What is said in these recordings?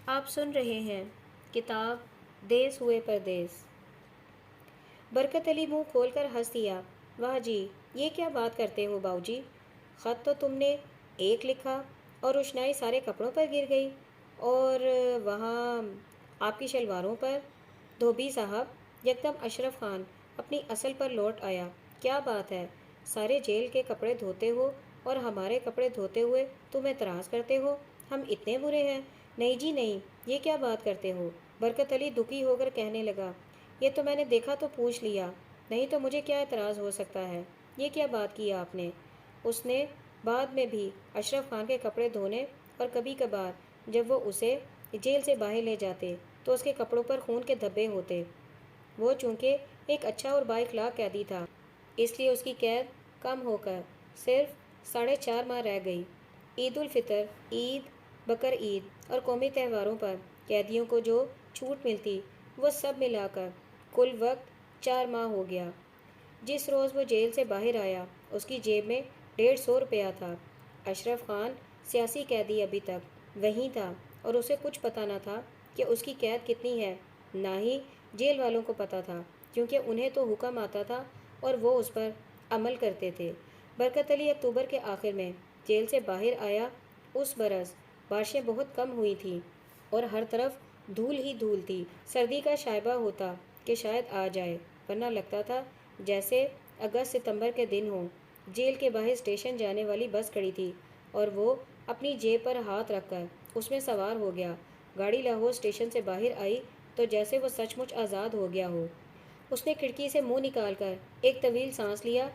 آپ سن رہے ہیں کتاب دیس ہوئے پردیس۔ برکت علی منہ کھول کر ہنس دیا۔ واہ جی، یہ کیا بات کرتے ہو باؤ جی؟ خط تو تم نے ایک لکھا اور روشنائی سارے کپڑوں پر گر گئی، اور وہاں آپ کی شلواروں پر۔ دھوبی صاحب، یکدم اشرف خان اپنی اصل پر لوٹ آیا۔ کیا بات ہے، سارے جیل کے کپڑے دھوتے ہو اور ہمارے کپڑے دھوتے ہوئے تم اعتراض کرتے ہو ہم اتنے برے ہیں؟ نہیں جی نہیں، یہ کیا بات کرتے ہو؟ برکت علی دکھی ہو کر کہنے لگا، یہ تو میں نے دیکھا تو پوچھ لیا، نہیں تو مجھے کیا اعتراض ہو سکتا ہے؟ یہ کیا بات کی آپ نے؟ اس نے بعد میں بھی اشرف خان کے کپڑے دھونے، اور کبھی کبھار جب وہ اسے جیل سے باہر لے جاتے تو اس کے کپڑوں پر خون کے دھبے ہوتے۔ وہ چونکہ ایک اچھا اور با اخلاق قیدی تھا، اس لیے اس کی قید کم ہو کر صرف 4.5 ماہ رہ گئی۔ عید الفطر، عید بقر عید اور قومی تہواروں پر قیدیوں کو جو چھوٹ ملتی، وہ سب ملا کر کل وقت 4 ماہ ہو گیا۔ جس روز وہ جیل سے باہر آیا اس کی جیب میں 150 روپیہ تھا۔ اشرف خان سیاسی قیدی ابھی تک وہیں تھا، اور اسے کچھ پتہ نہ تھا کہ اس کی قید کتنی ہے، نہ ہی جیل والوں کو پتہ تھا، کیونکہ انہیں تو حکم آتا تھا اور وہ اس پر عمل کرتے تھے۔ برکت علی اکتوبر کے آخر میں جیل سے باہر آیا۔ اس برس بارشیں بہت کم ہوئی تھیں اور ہر طرف دھول ہی دھول تھی۔ سردی کا شائبہ ہوتا کہ شاید آ جائے، ورنہ لگتا تھا جیسے اگست ستمبر کے دن ہوں۔ جیل کے باہر اسٹیشن جانے والی بس کھڑی تھی اور وہ اپنی جیب پر ہاتھ رکھ کر اس میں سوار ہو گیا۔ گاڑی لاہور اسٹیشن سے باہر آئی تو جیسے وہ سچ مچ آزاد ہو گیا ہو۔ اس نے کھڑکی سے منہ نکال کر ایک طویل سانس لیا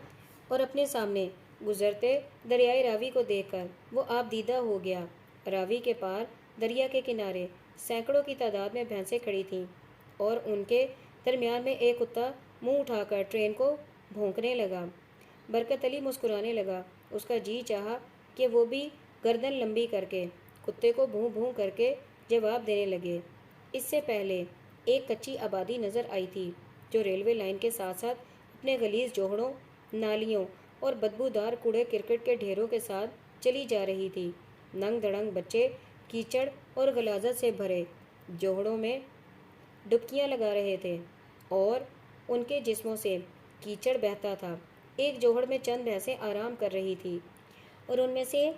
اور اپنے سامنے گزرتے دریائے راوی کو دیکھ کر وہ آپ دیدہ ہو گیا۔ راوی کے پار دریا کے کنارے سینکڑوں کی تعداد میں بھینسیں کھڑی تھیں، اور ان کے درمیان میں ایک کتا منہ اٹھا کر ٹرین کو بھونکنے لگا۔ برکت علی مسکرانے لگا۔ اس کا جی چاہا کہ وہ بھی گردن لمبی کر کے کتے کو بھوں بھوں کر کے جواب دینے لگے۔ اس سے پہلے ایک کچی آبادی نظر آئی تھی جو ریلوے لائن کے ساتھ ساتھ اپنے غلیظ جوہڑوں، نالیوں اور بدبودار کوڑے کرکٹ کے ڈھیروں کے ساتھ چلی جا رہی تھی۔ ننگ دڑنگ بچے کیچڑ اور غلاظت سے بھرے جوہڑوں میں ڈبکیاں لگا رہے تھے اور ان کے جسموں سے کیچڑ بہتا تھا۔ ایک جوہڑ میں چند بھینسیں آرام کر رہی تھی، اور ان میں سے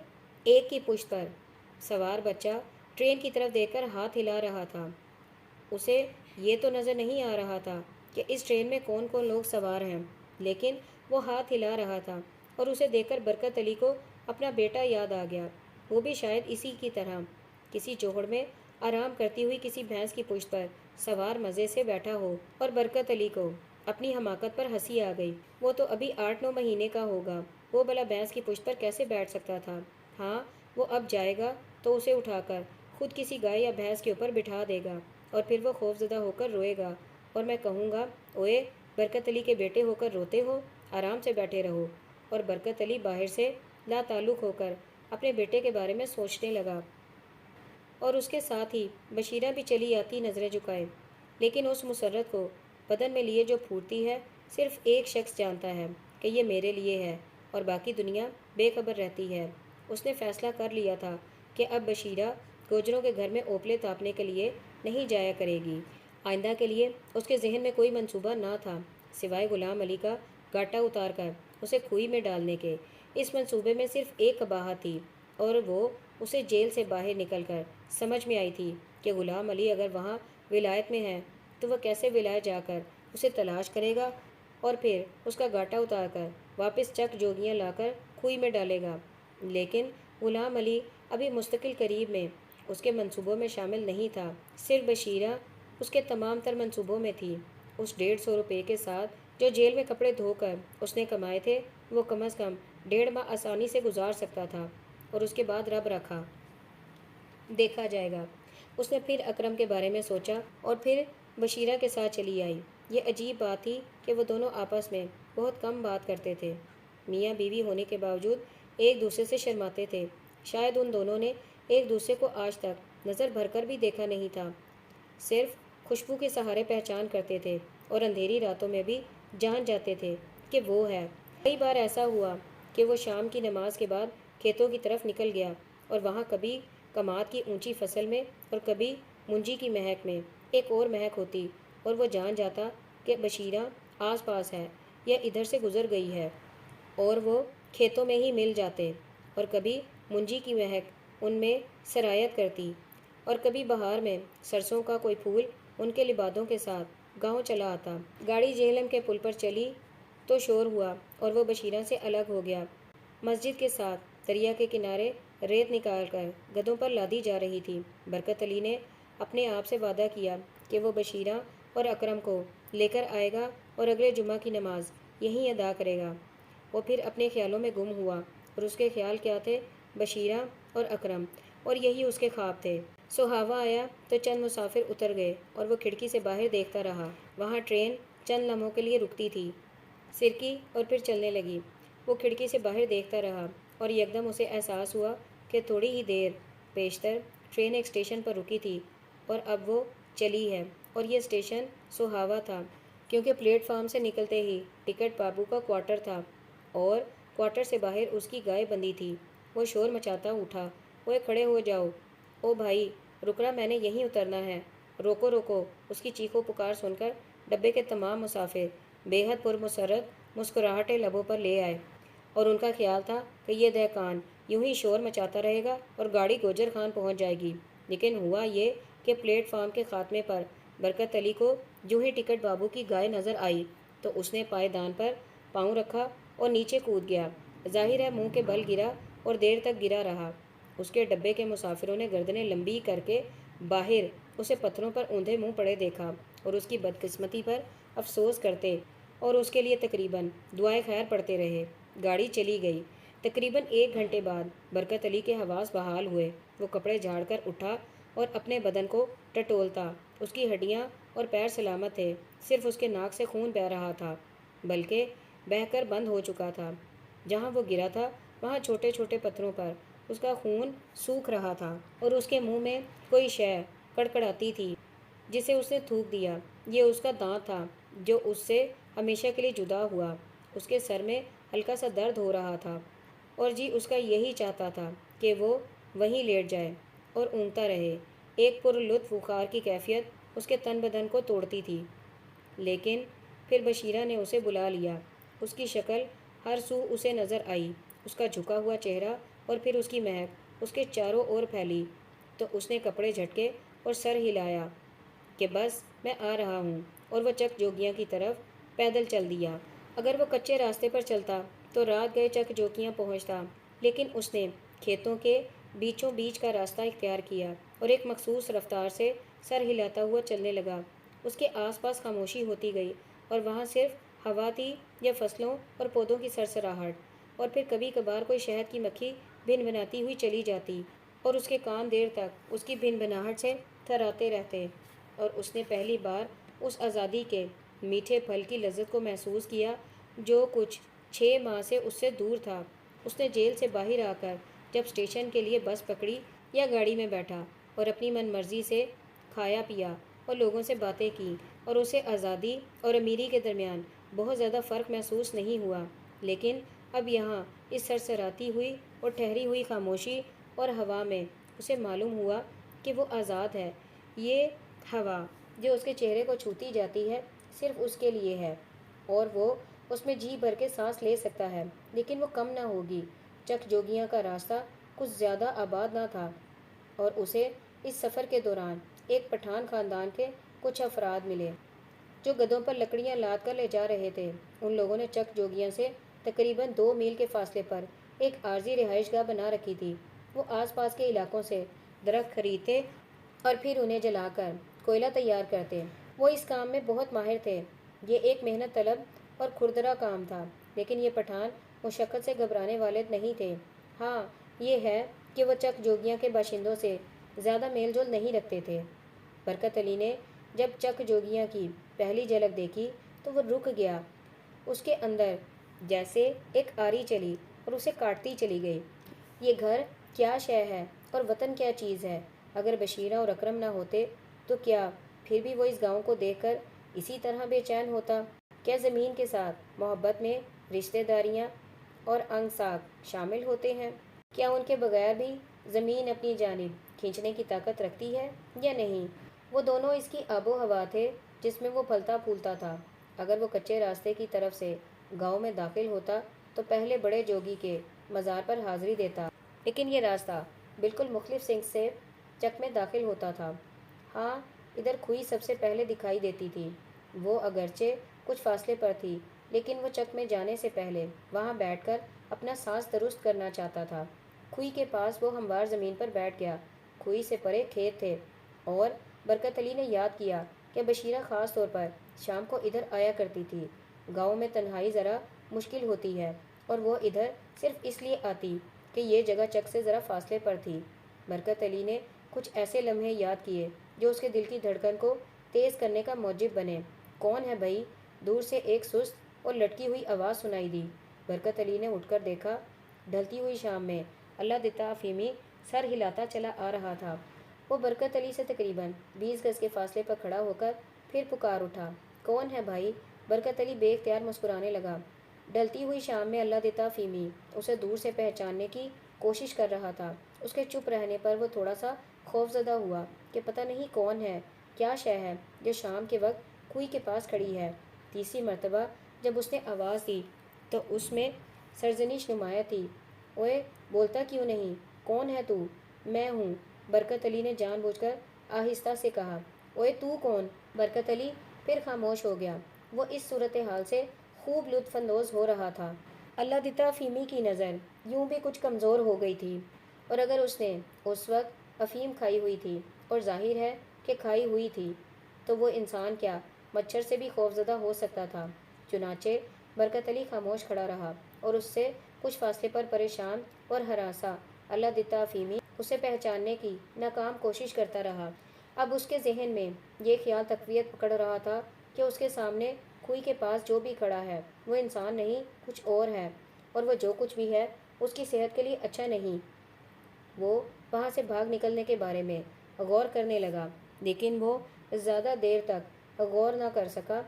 ایک کی پشت پر سوار بچہ ٹرین کی طرف دیکھ کر ہاتھ ہلا رہا تھا۔ اسے یہ تو نظر نہیں آ رہا تھا کہ اس ٹرین میں کون کون لوگ سوار ہیں، لیکن وہ ہاتھ ہلا رہا تھا، اور اسے دیکھ کر برکت علی کو اپنا بیٹا یاد آ گیا۔ وہ بھی شاید اسی کی طرح کسی جوہڑ میں آرام کرتی ہوئی کسی بھینس کی پشت پر سوار مزے سے بیٹھا ہو۔ اور برکت علی کو اپنی حماقت پر ہنسی آ گئی۔ وہ تو ابھی 8-9 مہینے کا ہوگا، وہ بھلا بھینس کی پشت پر کیسے بیٹھ سکتا تھا؟ ہاں، وہ اب جائے گا تو اسے اٹھا کر خود کسی گائے یا بھینس کے اوپر بٹھا دے گا، اور پھر وہ خوفزدہ ہو کر روئے گا، اور میں کہوں گا، اوئے برکت علی کے بیٹے ہو کر روتے ہو، آرام سے بیٹھے رہو۔ اور برکت علی باہر سے لا تعلق ہو کر اپنے بیٹے کے بارے میں سوچنے لگا، اور اس کے ساتھ ہی بشیرہ بھی چلی آتی نظریں جھکائے۔ لیکن اس مسرت کو بدن میں لیے جو پھوٹتی ہے، صرف ایک شخص جانتا ہے کہ یہ میرے لیے ہے، اور باقی دنیا بے خبر رہتی ہے۔ اس نے فیصلہ کر لیا تھا کہ اب بشیرہ گوجروں کے گھر میں اوپلے تاپنے کے لیے نہیں جایا کرے گی۔ آئندہ کے لیے اس کے ذہن میں کوئی منصوبہ نہ تھا سوائے غلام علی کا گاٹا اتار کر اسے کھوئی میں ڈالنے کے۔ اس منصوبے میں صرف ایک قباحت تھی، اور وہ اسے جیل سے باہر نکل کر سمجھ میں آئی تھی کہ غلام علی اگر وہاں ولایت میں ہے تو وہ کیسے ولایت جا کر اسے تلاش کرے گا، اور پھر اس کا گاٹا اتار کر واپس چک جوگیاں لا کر کھوئی میں ڈالے گا۔ لیکن غلام علی ابھی مستقل قریب میں اس کے منصوبوں میں شامل نہیں تھا، صرف بشیرہ اس کے تمام تر منصوبوں میں تھی۔ اس 150 روپے کے ساتھ جو جیل میں کپڑے دھو کر اس نے کمائے تھے، وہ کم از کم 1.5 ماہ آسانی سے گزار سکتا تھا، اور اس کے بعد رب رکھا دیکھا جائے گا۔ اس نے پھر اکرم کے بارے میں سوچا، اور پھر بشیرہ کے ساتھ چلی آئی۔ یہ عجیب بات تھی کہ وہ دونوں آپس میں بہت کم بات کرتے تھے۔ میاں بیوی ہونے کے باوجود ایک دوسرے سے شرماتے تھے۔ شاید ان دونوں نے ایک دوسرے کو آج تک نظر بھر کر بھی دیکھا نہیں تھا، صرف خوشبو کے سہارے پہچان کرتے تھے، اور اندھیری راتوں میں بھی جان جاتے تھے کہ وہ ہے۔ کئی بار ایسا ہوا کہ وہ شام کی نماز کے بعد کھیتوں کی طرف نکل گیا، اور وہاں کبھی کماد کی اونچی فصل میں اور کبھی منجی کی مہک میں ایک اور مہک ہوتی اور وہ جان جاتا کہ بشیرہ آس پاس ہے یا ادھر سے گزر گئی ہے، اور وہ کھیتوں میں ہی مل جاتے، اور کبھی منجی کی مہک ان میں سرایت کرتی، اور کبھی بہار میں سرسوں کا کوئی پھول ان کے لبادوں کے ساتھ گاؤں چلا آتا۔ گاڑی جہلم کے پل پر چلی تو شور ہوا اور وہ بشیرہ سے الگ ہو گیا۔ مسجد کے ساتھ دریا کے کنارے ریت نکال کر گدھوں پر لادی جا رہی تھی۔ برکت علی نے اپنے آپ سے وعدہ کیا کہ وہ بشیرہ اور اکرم کو لے کر آئے گا اور اگلے جمعہ کی نماز یہیں ادا کرے گا۔ وہ پھر اپنے خیالوں میں گم ہوا، اور اس کے خیال کیا تھے؟ بشیرہ اور اکرم، اور یہی اس کے خواب تھے۔ سہاوا آیا تو چند مسافر اتر گئے اور وہ کھڑکی سے باہر دیکھتا رہا۔ وہاں ٹرین چند لمحوں کے لیے رکتی تھی، سرکی اور پھر چلنے لگی۔ وہ کھڑکی سے باہر دیکھتا رہا اور یکدم اسے احساس ہوا کہ تھوڑی ہی دیر پیشتر ٹرین ایک اسٹیشن پر رکی تھی اور اب وہ چلی ہے، اور یہ اسٹیشن سہاوا تھا، کیونکہ پلیٹ فارم سے نکلتے ہی ٹکٹ بابو کا کوارٹر تھا اور کوارٹر سے باہر اس کی گائے بندھی تھی۔ وہ شور مچاتا اٹھا، اوے کھڑے ہو جاؤ، او بھائی رکنا، میں نے یہیں اترنا ہے، روکو روکو۔ اس کی چیخو پکار سن کر ڈبے کے تمام مسافر بے حد پرمسرت مسکراہٹیں لبوں پر لے آئے، اور ان کا خیال تھا کہ یہ دہقان یوں ہی شور مچاتا رہے گا اور گاڑی گوجر خان پہنچ جائے گی۔ لیکن ہوا یہ کہ پلیٹ فارم کے خاتمے پر برکت علی کو یوں ہی ٹکٹ بابو کی گائے نظر آئی تو اس نے پائیدان پر پاؤں رکھا اور نیچے کود گیا۔ ظاہر ہے منہ کے بل گرا اور دیر تک گرا رہا۔ اس کے ڈبے کے مسافروں نے گردنیں لمبی کر کے باہر اسے پتھروں پر اوندھے منہ پڑے دیکھا اور اس کی بدقسمتی پر افسوس کرتے اور اس کے لیے تقریباً دعائے خیر پڑھتے رہے۔ گاڑی چلی گئی۔ تقریباً 1 گھنٹے بعد برکت علی کے حواس بحال ہوئے۔ وہ کپڑے جھاڑ کر اٹھا اور اپنے بدن کو ٹٹولتا۔ اس کی ہڈیاں اور پیر سلامت تھے، صرف اس کے ناک سے خون بہہ رہا تھا، بلکہ بہہ کر بند ہو چکا تھا۔ جہاں وہ گرا تھا وہاں چھوٹے چھوٹے پتھروں پر اس کا خون سوکھ رہا تھا، اور اس کے منہ میں کوئی شے کڑکڑاتی تھی جسے اس نے تھوک دیا۔ یہ اس کا دانت تھا جو اس سے ہمیشہ کے لیے جدا ہوا۔ اس کے سر میں ہلکا سا درد ہو رہا تھا، اور جی اس کا یہی چاہتا تھا کہ وہ وہیں لیٹ جائے اور اونگتا رہے۔ ایک پرلطف بخار کی کیفیت اس کے تن بدن کو توڑتی تھی۔ لیکن پھر بشیرہ نے اسے بلا لیا۔ اس کی شکل ہر سو اسے نظر آئی، اس کا جھکا ہوا چہرہ، اور پھر اس کی مہک اس کے چاروں اور پھیلی تو اس نے کپڑے جھٹکے اور سر ہلایا کہ بس میں آ رہا ہوں، اور وہ چک جوگیاں کی طرف پیدل چل دیا۔ اگر وہ کچے راستے پر چلتا تو رات گئے چک جوگیاں پہنچتا، لیکن اس نے کھیتوں کے بیچوں بیچ کا راستہ اختیار کیا اور ایک مخصوص رفتار سے سر ہلاتا ہوا چلنے لگا۔ اس کے آس پاس خاموشی ہوتی گئی، اور وہاں صرف ہوا تھی یا فصلوں اور پودوں کی سرسراہٹ، اور پھر کبھی کبھار کوئی شہد کی مکھی بھن بھناتی ہوئی چلی جاتی، اور اس کے کان دیر تک اس کی بھن بھناہٹ سے تھراتے رہتے، اور اس نے پہلی بار اس آزادی کے میٹھے پھل کی لذت کو محسوس کیا جو کچھ 6 ماہ سے اس سے دور تھا۔ اس نے جیل سے باہر آ کر جب اسٹیشن کے لیے بس پکڑی یا گاڑی میں بیٹھا اور اپنی من مرضی سے کھایا پیا اور لوگوں سے باتیں کی، اور اسے آزادی اور امیری کے درمیان بہت زیادہ فرق محسوس نہیں ہوا، لیکن اب یہاں اس سرسراتی ہوئی اور ٹھہری ہوئی خاموشی اور ہوا میں اسے معلوم ہوا کہ وہ آزاد ہے۔ یہ ہوا جو اس کے چہرے کو چھوتی جاتی ہے صرف اس کے لیے ہے، اور وہ اس میں جی بھر کے سانس لے سکتا ہے، لیکن وہ کم نہ ہوگی۔ چک جوگیاں کا راستہ کچھ زیادہ آباد نہ تھا، اور اسے اس سفر کے دوران ایک پٹھان خاندان کے کچھ افراد ملے جو گدھوں پر لکڑیاں لاد کر لے جا رہے تھے۔ ان لوگوں نے چک جوگیاں سے تقریباً 2 میل کے فاصلے پر ایک عارضی رہائش گاہ بنا رکھی تھی۔ وہ آس پاس کے علاقوں سے درخت خریدتے اور پھر انہیں جلا کر کوئلہ تیار کرتے۔ وہ اس کام میں بہت ماہر تھے۔ یہ ایک محنت طلب اور کھردرا کام تھا، لیکن یہ پٹھان مشقت سے گھبرانے والے نہیں تھے۔ ہاں یہ ہے کہ وہ چک جوگیاں کے باشندوں سے زیادہ میل جول نہیں رکھتے تھے۔ برکت علی نے جب چک جوگیاں کی پہلی جھلک دیکھی تو وہ رک گیا۔ اس کے اندر جیسے ایک آری چلی اور اسے کاٹتی چلی گئی۔ یہ گھر کیا شے ہے اور وطن کیا چیز ہے؟ اگر بشیرہ اور اکرم نہ ہوتے تو کیا پھر بھی وہ اس گاؤں کو دیکھ کر اسی طرح بے چین ہوتا؟ کیا زمین کے ساتھ محبت میں رشتہ داریاں اور انگ ساگ شامل ہوتے ہیں؟ کیا ان کے بغیر بھی زمین اپنی جانب کھینچنے کی طاقت رکھتی ہے یا نہیں۔ وہ دونوں اس کی آب و ہوا تھے جس میں وہ پھلتا پھولتا تھا۔ اگر وہ کچے راستے کی طرف سے گاؤں میں داخل ہوتا تو پہلے بڑے جوگی کے مزار پر حاضری دیتا، لیکن یہ راستہ بالکل مختلف سمت سے چک میں داخل ہوتا تھا۔ ہاں، ادھر کھوئی سب سے پہلے دکھائی دیتی تھی۔ وہ اگرچہ کچھ فاصلے پر تھی، لیکن وہ چک میں جانے سے پہلے وہاں بیٹھ کر اپنا سانس درست کرنا چاہتا تھا۔ کھوئی کے پاس وہ ہموار زمین پر بیٹھ گیا۔ کھوئی سے پرے کھیت تھے، اور برکت علی نے یاد کیا کہ بشیرہ خاص طور پر شام کو ادھر آیا کرتی تھی۔ گاؤں میں تنہائی ذرا مشکل ہوتی ہے، اور وہ ادھر صرف اس لیے آتی کہ یہ جگہ چک سے ذرا فاصلے پر تھی۔ برکت علی نے کچھ ایسے لمحے یاد کیے جو اس کے دل کی دھڑکن کو تیز کرنے کا موجب بنے۔ کون ہے بھائی؟ دور سے ایک سست اور لٹکی ہوئی آواز سنائی دی۔ برکت علی نے اٹھ کر دیکھا۔ ڈھلتی ہوئی شام میں اللہ دتا افیمی سر ہلاتا چلا آ رہا تھا۔ وہ برکت علی سے تقریباً 20 گز کے فاصلے پر کھڑا ہو کر پھر پکار اٹھا، کون ہے بھائی؟ برکت علی بے اختیار مسکرانے لگا۔ ڈھلتی ہوئی شام میں اللہ دتا افیمی اسے دور سے پہچاننے کی کوشش کر رہا تھا۔ اس کے چپ رہنے پر وہ تھوڑا سا خوف زدہ ہوا کہ پتہ نہیں کون ہے، کیا شے ہے جو شام کے وقت کھوئی کے پاس کھڑی ہے۔ تیسری مرتبہ جب اس نے آواز دی تو اس میں سرزنش نمایاں تھی۔ اوئے، بولتا کیوں نہیں؟ کون ہے تو؟ میں ہوں، برکت علی نے جان بوجھ کر آہستہ سے کہا۔ اوئے تو کون؟ برکت علی پھر خاموش ہو گیا۔ وہ اس صورتحال سے خوب لطف اندوز ہو رہا تھا۔ اللہ دتا افیمی کی نظر یوں بھی کچھ کمزور ہو گئی تھی، اور اگر اس نے اس وقت افیم کھائی ہوئی تھی، اور ظاہر ہے کہ کھائی ہوئی تھی، تو وہ انسان کیا مچھر سے بھی خوفزدہ ہو سکتا تھا۔ چنانچہ برکت علی خاموش کھڑا رہا، اور اس سے کچھ فاصلے پر پریشان اور ہراساں اللہ دتا افیمی اسے پہچاننے کی ناکام کوشش کرتا رہا۔ اب اس کے ذہن میں یہ خیال تقویت پکڑ رہا تھا کہ اس کے سامنے کھوئی کے پاس جو بھی کھڑا ہے وہ انسان نہیں، کچھ اور ہے، اور وہ جو کچھ بھی ہے اس کی صحت کے لیے اچھا نہیں۔ وہ وہاں سے بھاگ نکلنے کے بارے میں غور کرنے لگا، لیکن وہ زیادہ دیر تک غور نہ کر سکا،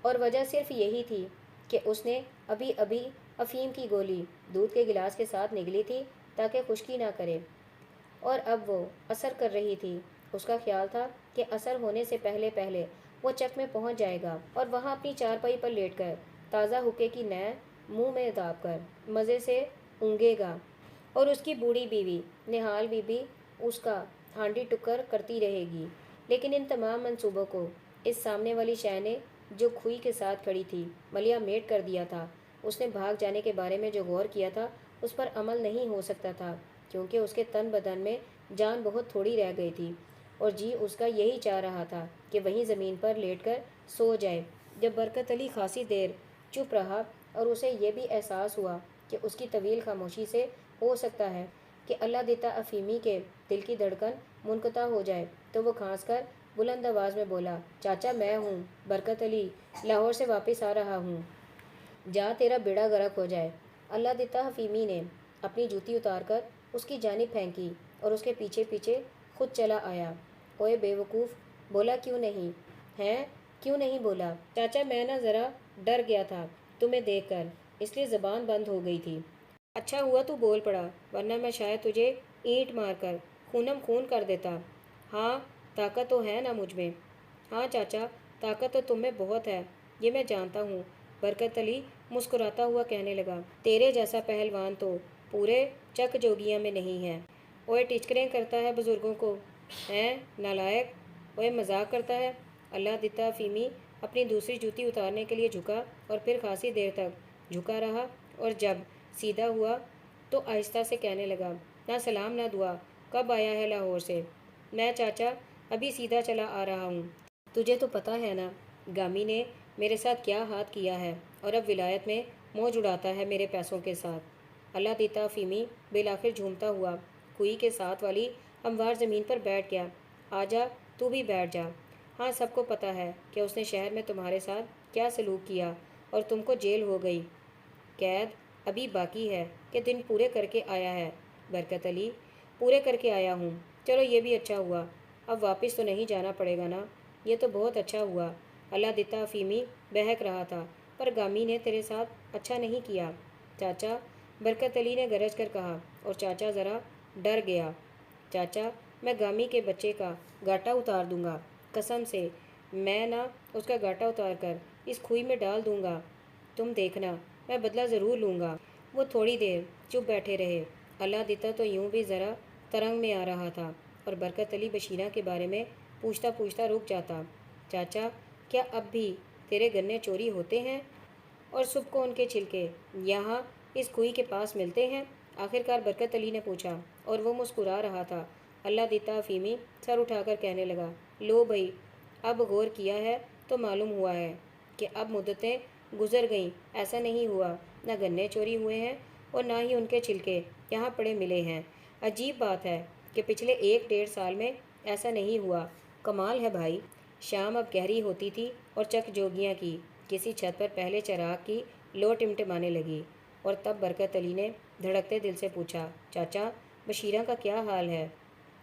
اور وجہ صرف یہی تھی کہ اس نے ابھی ابھی افیم کی گولی دودھ کے گلاس کے ساتھ نگلی تھی تاکہ خشکی نہ کرے، اور اب وہ اثر کر رہی تھی۔ اس کا خیال تھا کہ اثر ہونے سے پہلے پہلے وہ چک میں پہنچ جائے گا، اور وہاں اپنی چارپائی پر لیٹ کر تازہ حقے کی نئے منہ میں داب کر مزے سے اونگے گا، اور اس کی بوڑھی بیوی نہال بی بی اس کا ہانڈی ٹکر کرتی رہے گی۔ لیکن ان تمام منصوبوں کو اس سامنے والی شے نے جو کھوئی کے ساتھ کھڑی تھی ملیا میٹ کر دیا تھا۔ اس نے بھاگ جانے کے بارے میں جو غور کیا تھا اس پر عمل نہیں ہو سکتا تھا، کیونکہ اس کے تن بدن میں جان بہت تھوڑی رہ گئی تھی، اور جی اس کا یہی چاہ رہا تھا کہ وہیں زمین پر لیٹ کر سو جائے۔ جب برکت علی خاصی دیر چپ رہا اور اسے یہ بھی احساس ہوا کہ اس کی طویل خاموشی سے ہو سکتا ہے کہ اللہ دتا افیمی کے دل کی دھڑکن منقطع ہو جائے، تو وہ کھانس کر بلند آواز میں بولا، چاچا میں ہوں برکت علی، لاہور سے واپس آ رہا ہوں۔ جا تیرا بیڑا غرق ہو جائے۔ اللہ دتا افیمی نے اپنی جوتی اتار کر اس کی جانب پھینکی اور اس کے پیچھے پیچھے خود چلا آیا۔ اوئے بے وقوف، بولا کیوں نہیں؟ ہیں؟ کیوں نہیں بولا؟ چاچا میں نہ ذرا ڈر گیا تھا تمہیں دیکھ کر، اس لیے زبان بند ہو گئی تھی۔ اچھا ہوا تو بول پڑا، ورنہ میں شاید تجھے اینٹ مار کر خونم خون کر دیتا۔ ہاں، طاقت تو ہے نا مجھ میں؟ ہاں چاچا، طاقت تو تم میں بہت ہے، یہ میں جانتا ہوں، برکت علی مسکراتا ہوا کہنے لگا۔ تیرے جیسا پہلوان تو پورے چک جوگیاں میں نہیں ہے۔ اوئے ٹچکریں کرتا ہے بزرگوں کو، ہیں نالائق! اوئے مذاق کرتا ہے۔ اللہ دتا افیمی اپنی دوسری جوتی اتارنے کے لیے جھکا، اور پھر خاصی دیر تک جھکا رہا، اور جب سیدھا ہوا تو آہستہ سے کہنے لگا، نہ سلام نہ دعا، کب آیا ہے لاہور سے؟ میں چاچا ابھی سیدھا چلا آ رہا ہوں۔ تجھے تو پتہ ہے نا گامی نے میرے ساتھ کیا ہاتھ کیا ہے، اور اب ولایت میں موج اڑاتا ہے میرے پیسوں کے ساتھ۔ اللہ دتا افیمی بالآخر جھومتا ہوا کھوئی کے ساتھ والی ہموار زمین پر بیٹھ گیا۔ آ جا، تو بھی بیٹھ جا۔ ہاں سب کو پتہ ہے کہ اس نے شہر میں تمہارے ساتھ کیا سلوک کیا، اور تم کو جیل ہو گئی۔ قید ابھی باقی ہے کہ دن پورے کر کے آیا ہے برکت علی؟ پورے کر کے آیا ہوں۔ چلو یہ بھی اچھا ہوا، اب واپس تو نہیں جانا پڑے گا نا؟ یہ تو بہت اچھا ہوا۔ اللہ دتا افیمی بہک رہا تھا، پر گامی نے تیرے ساتھ اچھا نہیں کیا چاچا، برکت علی نے گرج کر کہا، اور چاچا ذرا ڈر گیا۔ چاچا میں گامی کے بچے کا گاٹا اتار دوں گا، قسم سے میں نہ اس کا گاٹا اتار کر اس کھوئی میں ڈال دوں گا، تم دیکھنا، میں بدلہ ضرور لوں گا۔ وہ تھوڑی دیر چپ بیٹھے رہے۔ اللہ دیتا تو یوں بھی ذرا ترنگ میں آ رہا تھا اور برکت علی بشیرہ کے بارے میں پوچھتا پوچھتا رک جاتا۔ چاچا، کیا اب بھی تیرے گنے چوری ہوتے ہیں اور صبح کو ان کے چھلکے یہاں اس کھوئی کے پاس ملتے ہیں؟ آخرکار برکت علی نے پوچھا اور وہ مسکرا رہا تھا۔ اللہ دیتا افیمی سر اٹھا کر کہنے لگا، لو بھائی، اب غور کیا ہے تو معلوم ہوا ہے کہ اب مدتیں گزر گئیں، ایسا نہیں ہوا، نہ گنے چوری ہوئے ہیں اور نہ ہی ان کے چھلکے یہاں پڑے ملے ہیں۔ عجیب بات ہے کہ پچھلے 1 ڈیڑھ سال میں ایسا نہیں ہوا۔ کمال ہے بھائی۔ شام اب گہری ہوتی تھی اور چک جوگیاں کی کسی چھت پر پہلے چراغ کی لو ٹمٹمانے لگی، اور تب برکت علی نے دھڑکتے دل سے پوچھا، چاچا، بشیرہ کا کیا حال ہے؟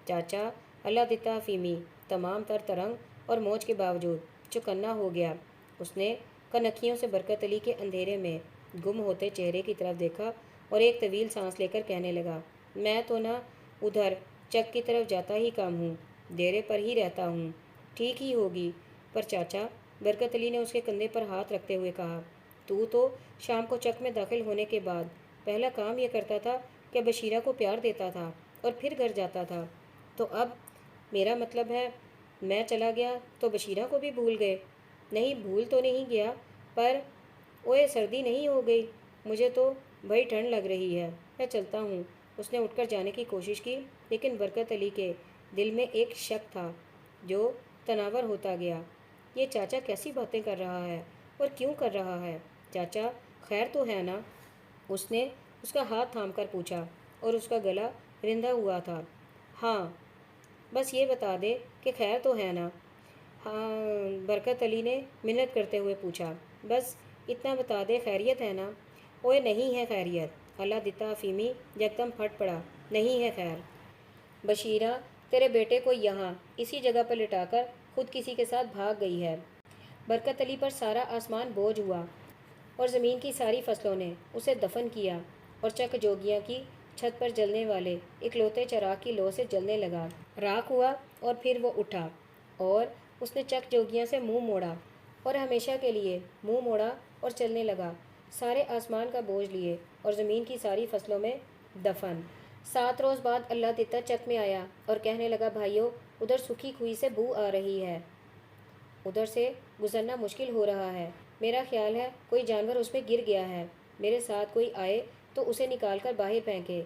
چاچا، اللہ دیتا افیمی تمام تر ترنگ اور موج کے باوجود چوکنا ہو گیا۔ اس نے کنکھیوں سے برکت علی کے اندھیرے میں گم ہوتے چہرے کی طرف دیکھا اور ایک طویل سانس لے کر کہنے لگا، میں تو نہ ادھر چک کی طرف جاتا ہی کم ہوں، ڈیرے پر ہی رہتا ہوں۔ ٹھیک ہی ہوگی، پر چاچا، برکت علی نے اس کے کندھے پر ہاتھ رکھتے ہوئے کہا، تو شام کو چک میں داخل ہونے کے بعد پہلا کام یہ کرتا تھا کہ بشیرہ کو پیار دیتا تھا اور پھر گھر جاتا تھا، تو اب میرا مطلب ہے میں چلا گیا تو بشیرہ کو بھی بھول گئے؟ نہیں، بھول تو نہیں گیا، پر اوئے سردی نہیں ہو گئی؟ مجھے تو بڑی ٹھنڈ لگ رہی ہے، میں چلتا ہوں۔ اس نے اٹھ کر جانے کی کوشش کی، لیکن برکت علی کے دل میں ایک شک تھا جو تناور ہوتا گیا۔ یہ چاچا کیسی باتیں کر رہا ہے اور کیوں کر رہا ہے؟ چاچا، خیر تو ہے نا؟ اس نے اس کا ہاتھ تھام کر پوچھا اور اس کا گلا رندا ہوا تھا۔ ہاں، بس یہ بتا دے کہ خیر تو ہے نا؟ ہاں، برکت علی نے منت کرتے ہوئے پوچھا، بس اتنا بتا دے، خیریت ہے نا؟ اوئے نہیں ہے خیریت۔ اللہ دیتا افیمی یکدم پھٹ پڑا، نہیں ہے خیر۔ بشیرہ تیرے بیٹے کو یہاں اسی جگہ پر لٹا کر خود کسی کے ساتھ بھاگ گئی ہے۔ برکت علی پر سارا آسمان بوجھ ہوا اور زمین کی ساری فصلوں نے اسے دفن کیا، اور چک جوگیاں کی چھت پر جلنے والے اکلوتے چراغ کی لو سے جلنے لگا۔ راکھ ہوا اور پھر وہ اٹھا اور اس نے چک جوگیاں سے منہ موڑا اور ہمیشہ کے لیے منہ موڑا اور چلنے لگا، سارے آسمان کا بوجھ لیے اور زمین کی ساری فصلوں میں دفن۔ 7 روز بعد اللہ دیتا چک میں آیا اور کہنے لگا، بھائیو، ادھر سوکھی کھوئی سے بو آ رہی ہے، ادھر سے گزرنا مشکل ہو رہا ہے، میرا خیال ہے کوئی جانور اس میں گر گیا ہے، میرے ساتھ کوئی آئے تو اسے نکال کر باہر پھینکے۔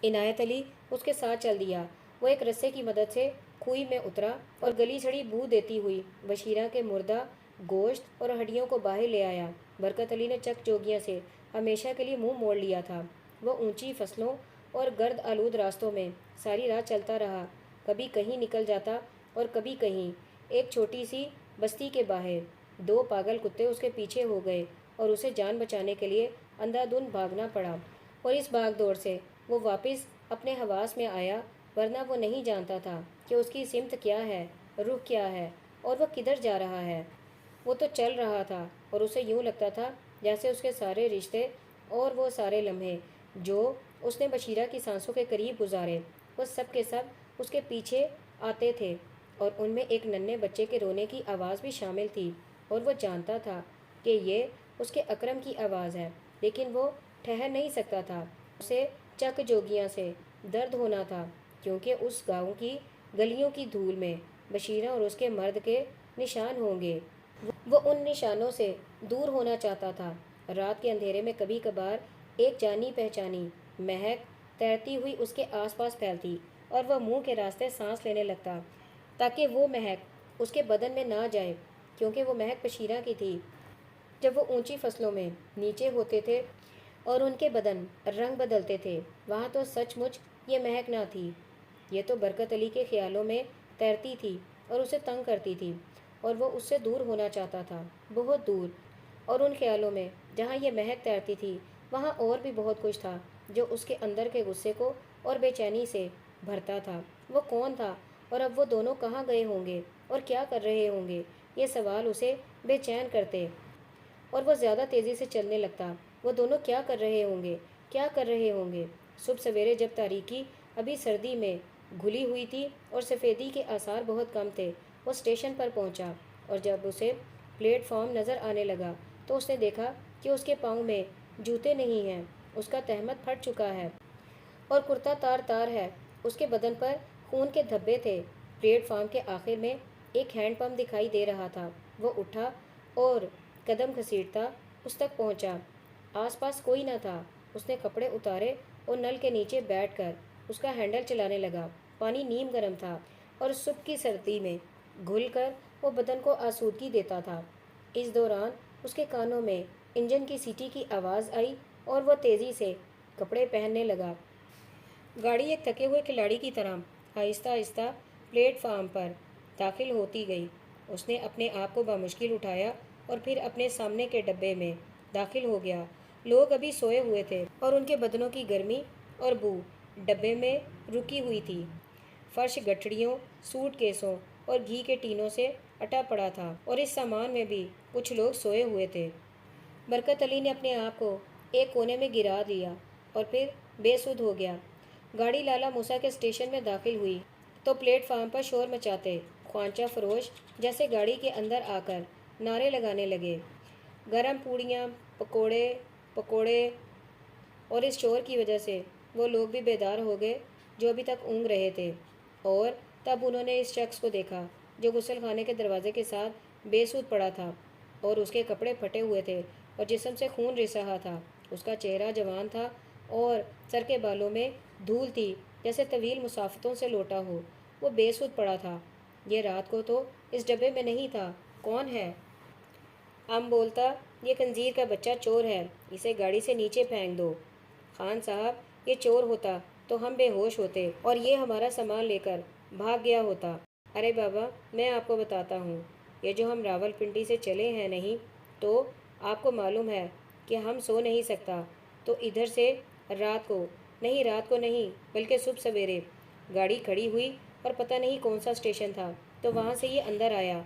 عنایت علی اس کے ساتھ چل دیا۔ وہ ایک رسے کی مدد سے کھوئی میں اترا اور گلی سڑی بو دیتی ہوئی بشیرہ کے مردہ گوشت اور ہڈیوں کو باہر لے آیا۔ برکت علی نے چک جوگیاں سے ہمیشہ کے لیے منہ موڑ لیا تھا۔ وہ اونچی فصلوں اور گرد آلود راستوں میں ساری رات چلتا رہا، کبھی کہیں نکل جاتا اور کبھی کہیں۔ ایک چھوٹی سی بستی کے باہر 2 پاگل کتے اس کے پیچھے ہو گئے اور اسے جان بچانے کے لیے اندھا دھند بھاگنا پڑا، اور اس بھاگ دوڑ سے وہ واپس اپنے حواس میں آیا، ورنہ وہ نہیں جانتا تھا کہ اس کی سمت کیا ہے، رخ کیا ہے اور وہ کدھر جا رہا ہے۔ وہ تو چل رہا تھا اور اسے یوں لگتا تھا جیسے اس کے سارے رشتے اور وہ سارے لمحے جو اس نے بشیرہ کی سانسوں کے قریب گزارے، وہ سب کے سب اس کے پیچھے آتے تھے، اور ان میں ایک ننھے بچے کے رونے کی آواز بھی شامل تھی، اور وہ جانتا تھا کہ یہ اس کے اکرم کی آواز ہے، لیکن وہ ٹھہر نہیں سکتا تھا۔ اسے چک جوگیاں سے درد ہونا تھا، کیونکہ اس گاؤں کی گلیوں کی دھول میں بشیرہ اور اس کے مرد کے نشان ہوں گے۔ وہ ان نشانوں سے دور ہونا چاہتا تھا۔ رات کے اندھیرے میں کبھی کبھار ایک جانی پہچانی مہک تیرتی ہوئی اس کے آس پاس پھیلتی اور وہ منہ کے راستے سانس لینے لگتا تاکہ وہ مہک اس کے بدن میں نہ جائے، کیونکہ وہ مہک بشیرہ کی تھی۔ جب وہ اونچی فصلوں میں نیچے ہوتے تھے اور ان کے بدن رنگ بدلتے تھے، وہاں تو سچ مچ یہ مہک نہ تھی، یہ تو برکت علی کے خیالوں میں تیرتی تھی اور اسے تنگ کرتی تھی، اور وہ اس سے دور ہونا چاہتا تھا، بہت دور۔ اور ان خیالوں میں جہاں یہ مہک تیرتی تھی، وہاں اور بھی بہت کچھ تھا جو اس کے اندر کے غصے کو اور بے چینی سے بھرتا تھا۔ وہ کون تھا اور اب وہ دونوں کہاں گئے ہوں گے اور کیا کر رہے ہوں گے؟ یہ سوال اسے بے چین کرتے اور وہ زیادہ تیزی سے چلنے لگتا۔ وہ دونوں کیا کر رہے ہوں گے؟ کیا کر رہے ہوں گے؟ صبح سویرے جب تاریکی ابھی سردی میں گھلی ہوئی تھی اور سفیدی کے آثار بہت کم تھے۔ وہ اسٹیشن پر پہنچا اور جب اسے پلیٹ فارم نظر آنے لگا تو اس نے دیکھا کہ اس کے پاؤں میں جوتے نہیں ہیں۔ اس کا تہمت پھٹ چکا ہے اور کرتا تار تار ہے۔ اس کے بدن پر خون کے دھبے تھے۔ پلیٹ فارم کے آخر میں ایک ہینڈ پمپ دکھائی دے رہا تھا۔ وہ اٹھا اور قدم گھسیٹتا اس تک پہنچا۔ آس پاس کوئی نہ تھا۔ اس نے کپڑے اتارے اور نل کے نیچے بیٹھ کر اس کا ہینڈل چلانے لگا۔ پانی نیم گرم تھا اور صبح کی سردی میں گھل کر وہ بدن کو آسودگی دیتا تھا۔ اس دوران اس کے کانوں میں انجن کی سیٹی کی آواز آئی اور وہ تیزی سے کپڑے پہننے لگا۔ گاڑی ایک تھکے ہوئے کھلاڑی کی طرح آہستہ آہستہ پلیٹ فارم پر داخل ہوتی گئی۔ اس نے اپنے آپ کو بامشکل اٹھایا اور پھر اپنے سامنے کے ڈبے میں داخل ہو گیا۔ لوگ ابھی سوئے ہوئے تھے اور ان کے بدنوں کی گرمی اور بو ڈبے میں رکی ہوئی تھی۔ فرش گٹھڑیوں، سوٹ کیسوں اور گھی کے ٹینوں سے اٹا پڑا تھا اور اس سامان میں بھی کچھ لوگ سوئے ہوئے تھے۔ برکت علی نے اپنے آپ کو ایک کونے میں گرا دیا اور پھر بے سدھ ہو گیا۔ گاڑی لالا موسیٰ کے اسٹیشن میں داخل ہوئی تو پلیٹ فارم پر شور مچاتے خوانچہ فروش جیسے گاڑی کے اندر آ کر نعرے لگانے لگے۔ گرم پوڑیاں، پکوڑے اور اس شور کی وجہ سے وہ لوگ بھی بیدار ہو گئے جو ابھی تک اونگ رہے تھے، اور تب انہوں نے اس شخص کو دیکھا جو غسل خانے کے دروازے کے ساتھ بے سود پڑا تھا اور اس کے کپڑے پھٹے ہوئے تھے اور جسم سے خون رس رہا تھا۔ اس کا چہرہ جوان تھا اور سر کے بالوں میں دھول تھی جیسے طویل مسافتوں سے لوٹا ہو۔ وہ بے سود پڑا تھا۔ یہ رات کو تو اس ڈبے میں نہیں تھا۔ کون ہے؟ بولتا، یہ خنزیر کا بچہ چور ہے، اسے گاڑی سے نیچے پھینک دو۔ خان صاحب، یہ چور ہوتا تو ہم بے ہوش ہوتے اور یہ ہمارا سامان لے کر بھاگ گیا ہوتا۔ ارے بابا، میں آپ کو بتاتا ہوں، یہ جو ہم راول پنڈی سے چلے ہیں نہیں، تو آپ کو معلوم ہے کہ ہم سو نہیں سکتا، تو ادھر سے رات کو نہیں بلکہ صبح سویرے گاڑی کھڑی ہوئی اور پتہ نہیں کون سا اسٹیشن تھا، تو وہاں سے یہ اندر آیا۔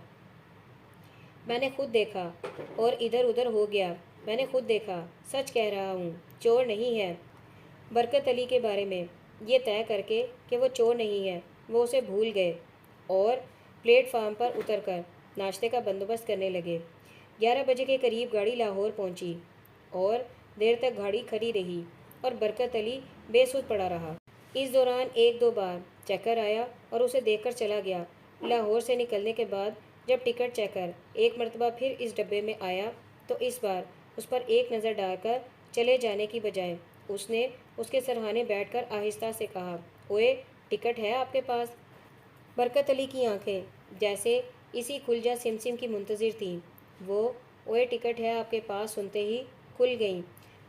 میں نے خود دیکھا اور ادھر ادھر ہو گیا۔ میں نے خود دیکھا، سچ کہہ رہا ہوں، چور نہیں ہے۔ برکت علی کے بارے میں یہ طے کر کے کہ وہ چور نہیں ہے، وہ اسے بھول گئے اور پلیٹ فارم پر اتر کر ناشتے کا بندوبست کرنے لگے۔ 11 بجے کے قریب گاڑی لاہور پہنچی اور دیر تک گاڑی کھڑی رہی اور برکت علی بے سود پڑا رہا۔ اس دوران ایک دو بار چیکر آیا اور اسے دیکھ کر چلا گیا۔ لاہور سے نکلنے کے بعد جب ٹکٹ چیکر ایک مرتبہ پھر اس ڈبے میں آیا تو اس بار اس پر ایک نظر ڈال کر چلے جانے کی بجائے اس نے اس کے سرہانے بیٹھ کر آہستہ سے کہا، اوئے، ٹکٹ ہے آپ کے پاس؟ برکت علی کی آنکھیں جیسے اسی کھل جا سم کی منتظر تھیں۔ وہ اوئے ٹکٹ ہے آپ کے پاس سنتے ہی کھل گئیں۔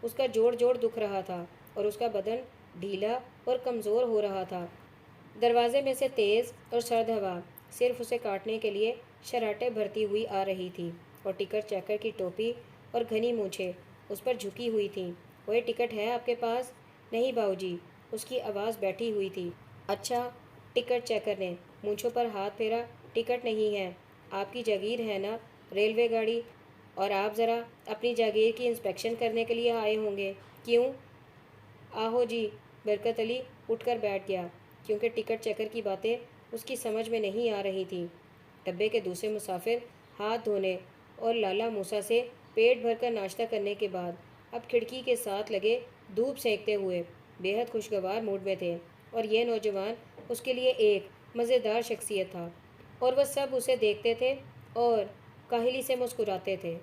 اس کا جوڑ دکھ رہا تھا اور اس کا بدن ڈھیلا اور کمزور ہو رہا تھا۔ دروازے میں سے تیز اور سرد ہوا صرف اسے کاٹنے کے لیے شراٹیں بھرتی ہوئی آ رہی تھی اور ٹکٹ چیکر کی ٹوپی اور گھنی مونچھیں اس پر جھکی ہوئی تھیں۔ اوئے ٹکٹ ہے آپ کے پاس؟ نہیں باؤ جی، اس کی آواز بیٹھی ہوئی تھی۔ اچھا، ٹکٹ چیکر نے مونچھوں پر ہاتھ پھیرا، ٹکٹ نہیں ہے۔ آپ کی جاگیر ہے نا ریلوے گاڑی، اور آپ ذرا اپنی جاگیر کی انسپیکشن کرنے کے لیے آئے ہوں گے، کیوں؟ آہو جی۔ برکت علی اٹھ کر بیٹھ گیا کیونکہ ٹکٹ چیکر کی باتیں اس کی سمجھ میں نہیں آ رہی تھیں۔ ڈبے کے دوسرے مسافر ہاتھ دھونے اور لالا موسیٰ سے پیٹ بھر کر ناشتہ کرنے کے بعد اب کھڑکی کے ساتھ لگے دھوپ سینکتے ہوئے بے حد خوشگوار موڈ میں تھے، اور یہ نوجوان اس کے لیے ایک مزیدار شخصیت تھا، اور وہ سب اسے دیکھتے تھے اور کاہلی سے مسکراتے تھے۔